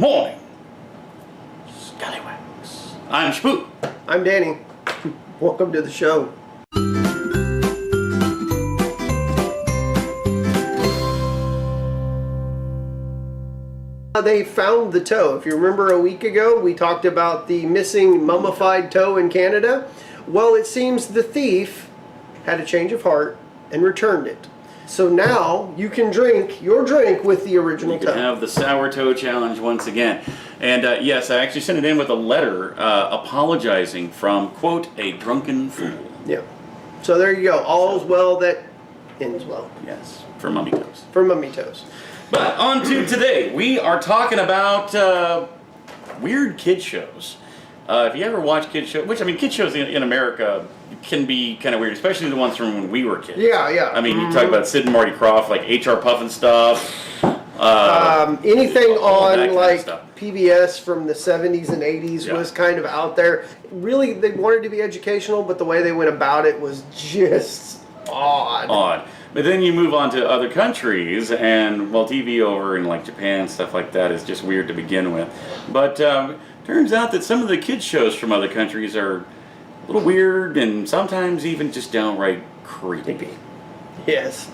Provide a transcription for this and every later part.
morning, Skallywag. I'm Spook. I'm Danny. Welcome to the show. They found the toe. If you remember a week ago, we talked about the missing mummified toe in Canada. Well, it seems the thief had a change of heart and returned it. So now you can drink your drink with the original toe. You can have the sour toe challenge once again. And yes, I actually sent it in with a letter apologizing from, quote, a drunken fool. Yeah. So there you go. All's well that ends well. Yes, for mummy toes. For mummy toes. But on to today. We are talking about weird kid shows. If you ever watch kid shows, which I mean, kid shows in America can be kind of weird, especially the ones from when we were kids. Yeah, yeah. I mean, you talk about Sid and Marty Krofft, like HR Puffin stuff. Anything on like stuff. PBS from the 70s and 80s was kind of out there. Really, they wanted to be educational, but the way they went about it was just odd. But then you move on to other countries, and well, TV over in like Japan, stuff like that is just weird to begin with. But turns out that some of the kids shows from other countries are a little weird, and sometimes even just downright creepy. Yes.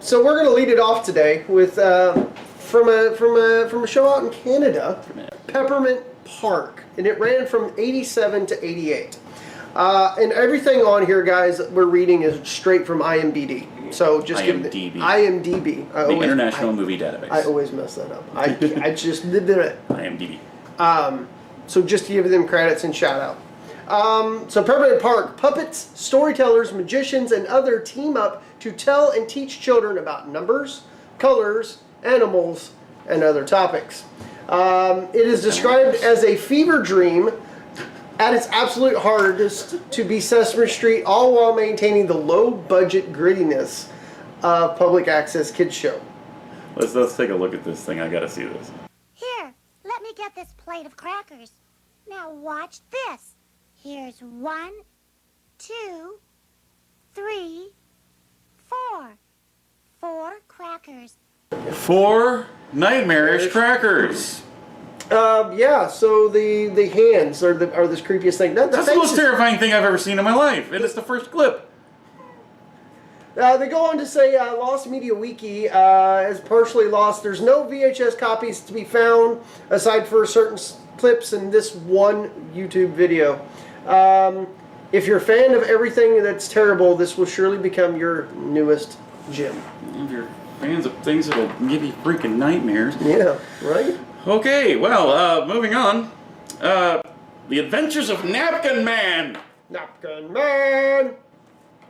So we're going to lead it off today with from a show out in Canada, Peppermint Park, and it ran from '87 to '88. And everything on here, guys, we're reading is straight from IMDb. So just IMDb. IMDb. The International Movie Database. I always mess that up. I just did it. IMDb. So just to give them credits and shout out. So Peppermint Park, puppets, storytellers, magicians, and other team up to tell and teach children about numbers, colors, animals, and other topics. It is described as a fever dream at its absolute hardest to be Sesame Street, all while maintaining the low-budget grittiness of public access kids show. Let's take a look at this thing. I gotta see this. Here, let me get this plate of crackers. Now watch this. Here's 1, 2, 3, 4. 4 crackers. 4 nightmarish crackers. Yeah, so the hands are the creepiest thing. That's the most terrifying thing I've ever seen in my life, and it's the first clip. They go on to say Lost Media Wiki is partially lost. There's no VHS copies to be found aside for certain clips in this one YouTube video. If you're a fan of everything that's terrible, this will surely become your newest gem. If you're fans of things that'll give you freaking nightmares. Yeah, right? Okay, well, moving on. The Adventures of Napkin Man. Napkin Man.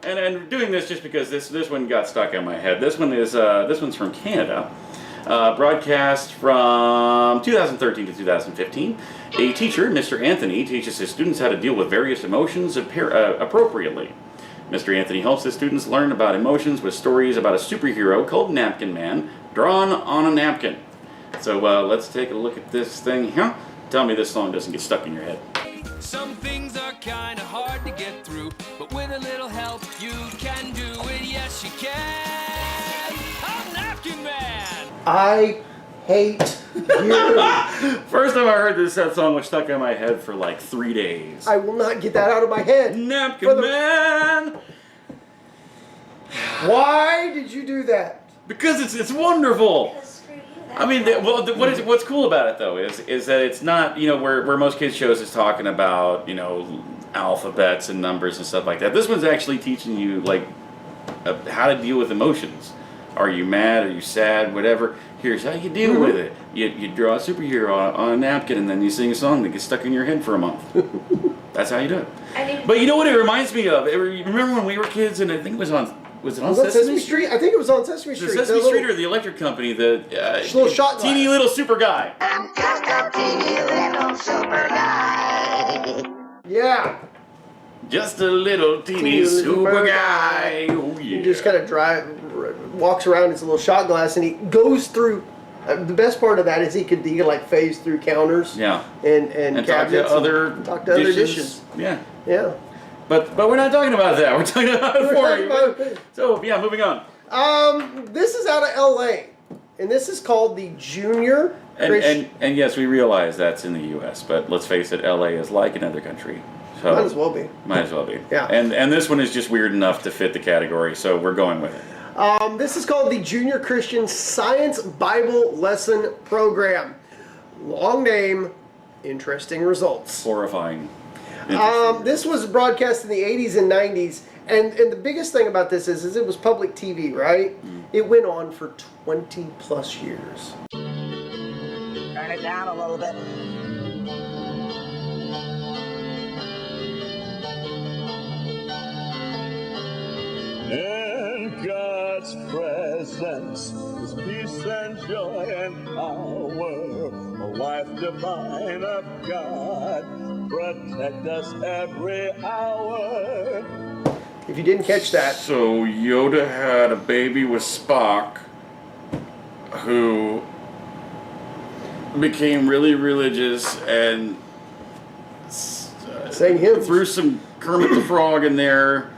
And doing this just because this one got stuck in my head. This one's from Canada. Broadcast from 2013 to 2015. A teacher, Mr. Anthony, teaches his students how to deal with various emotions appropriately. Mr. Anthony helps his students learn about emotions with stories about a superhero called Napkin Man, drawn on a napkin. So let's take a look at this thing here. Tell me this song doesn't get stuck in your head. Some things are kind of hard to get through, but with a little help you can do it. Yes, you can. I'm Napkin Man. I hate you. First time I heard this, that song was stuck in my head for like 3 days. I will not get that out of my head. Napkin Man. Why did you do that? Because it's wonderful. I mean, what's cool about it though is that it's not, you know, where most kids shows is talking about, you know, alphabets and numbers and stuff like that. This one's actually teaching you like how to deal with emotions. Are you mad? Are you sad? Whatever. Here's how you deal with it. You draw a superhero on a napkin and then you sing a song that gets stuck in your head for a month. That's how you do it. But you know what it reminds me of? Remember when we were kids and I think it was on. Was it on Sesame Street? I think it was on Sesame Street. The Sesame Street or the Electric Company, the little shot glass. teeny little super guy. I'm just a teeny little super guy. Yeah. Just a little teeny super guy. Oh yeah. He just kind of walks around his little shot glass, and he goes through. The best part of that is he could like phase through counters. Yeah. And cabinets. Talk to other dishes. Yeah. Yeah. But we're not talking about that. We're talking about it. So yeah, moving on. This is out of LA, and this is called the Junior And yes, we realize that's in the U.S., but let's face it, L.A. is like another country. So Might as well be. Might as well be. Yeah. And this one is just weird enough to fit the category, so we're going with it. This is called the Junior Christian Science Bible Lesson Program. Long name, interesting results. Horrifying. This was broadcast in the 80s and 90s, and the biggest thing about this is it was public TV, right? It went on for 20 plus years. Turn it down a little bit. In God's presence is peace and joy and power. A life divine of God, protect us every hour. If you didn't catch that, So Yoda had a baby with Spock, who became really religious and saying hymns. threw some Kermit the Frog in there,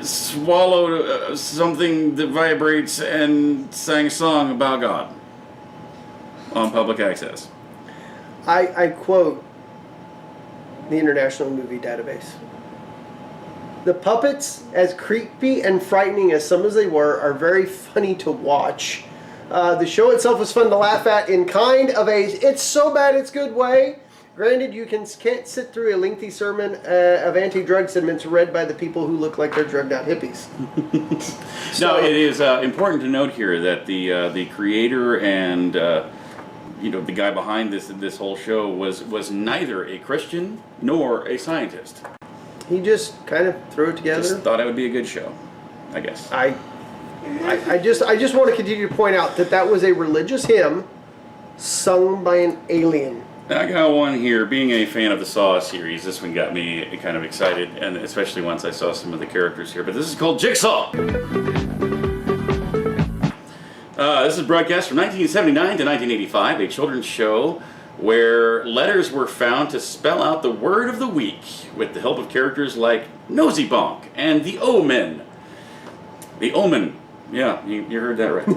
swallowed something that vibrates, and sang a song about God on public access. I quote the International Movie Database. The puppets, as creepy and frightening as some as they were, are very funny to watch. The show itself was fun to laugh at in kind of a it's so bad it's good way. Granted, you can't sit through a lengthy sermon of anti-drug sentiments read by the people who look like they're drugged out hippies. No, it is important to note here that the creator and the guy behind this whole show was neither a Christian nor a scientist. He just kind of threw it together. Just thought it would be a good show, I guess. I just want to continue to point out that was a religious hymn sung by an alien. I got one here. Being a fan of the Saw series, this one got me kind of excited, and especially once I saw some of the characters here. But this is called Jigsaw. This is broadcast from 1979 to 1985, a children's show where letters were found to spell out the word of the week with the help of characters like Noseybonk and the Omen. The Omen. Yeah, you heard that right.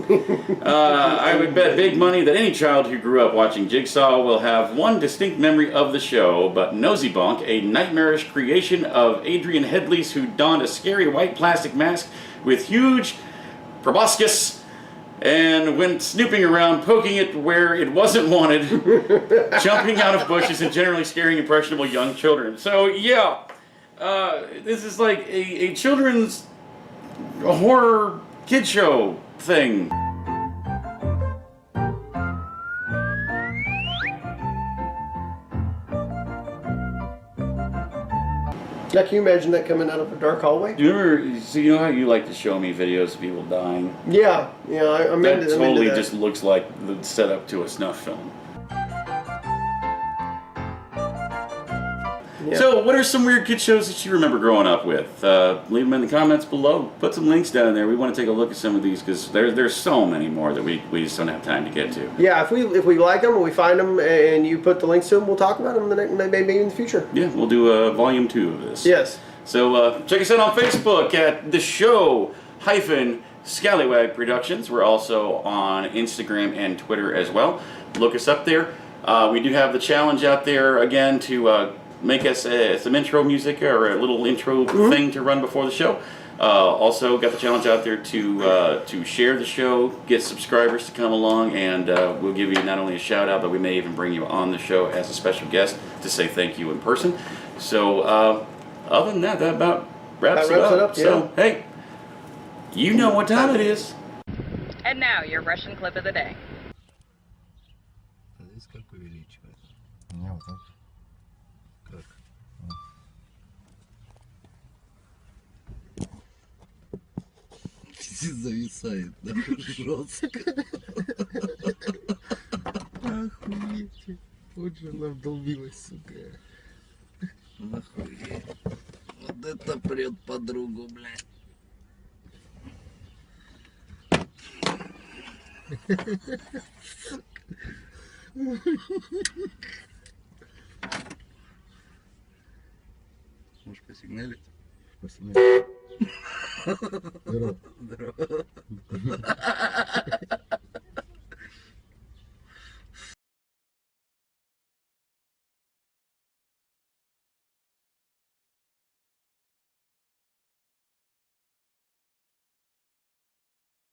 I would bet big money that any child who grew up watching Jigsaw will have one distinct memory of the show, but Noseybonk, a nightmarish creation of Adrian Headley's who donned a scary white plastic mask with huge proboscis and went snooping around, poking it where it wasn't wanted, jumping out of bushes, and generally scaring impressionable young children. So, yeah, this is like a children's horror kid show thing. Now, can you imagine that coming out of a dark hallway? Do you remember, so you know how you like to show me videos of people dying? Yeah, I'm That into totally that. just looks like the setup to a snuff film. Yeah. So, what are some weird kid shows that you remember growing up with? Leave them in the comments below. Put some links down there. We want to take a look at some of these because there's so many more that we just don't have time to get to. Yeah, if we like them and we find them and you put the links to them, we'll talk about them maybe in the future. Yeah, we'll do a volume 2 of this. Yes. So check us out on Facebook at the show Skallywag Productions. We're also on Instagram and Twitter as well. Look us up there. We do have the challenge out there again to make us some intro music or a little intro thing to run before the show. Also got the challenge out there to share the show, get subscribers to come along, and we'll give you not only a shout out, but we may even bring you on the show as a special guest to say thank you in person. So other than that about wraps it up. Yeah. So hey, you know what time it is. And now, your Russian clip of the day. Здесь как увеличивать? Не, вот так. Как? Зависает, да, жестко. Охуеть. Вот же она вдолбилась, сука. Нахуй. Вот это прет подругу, блядь. Можешь посигналить? Посмотри. Здорово. Здорово.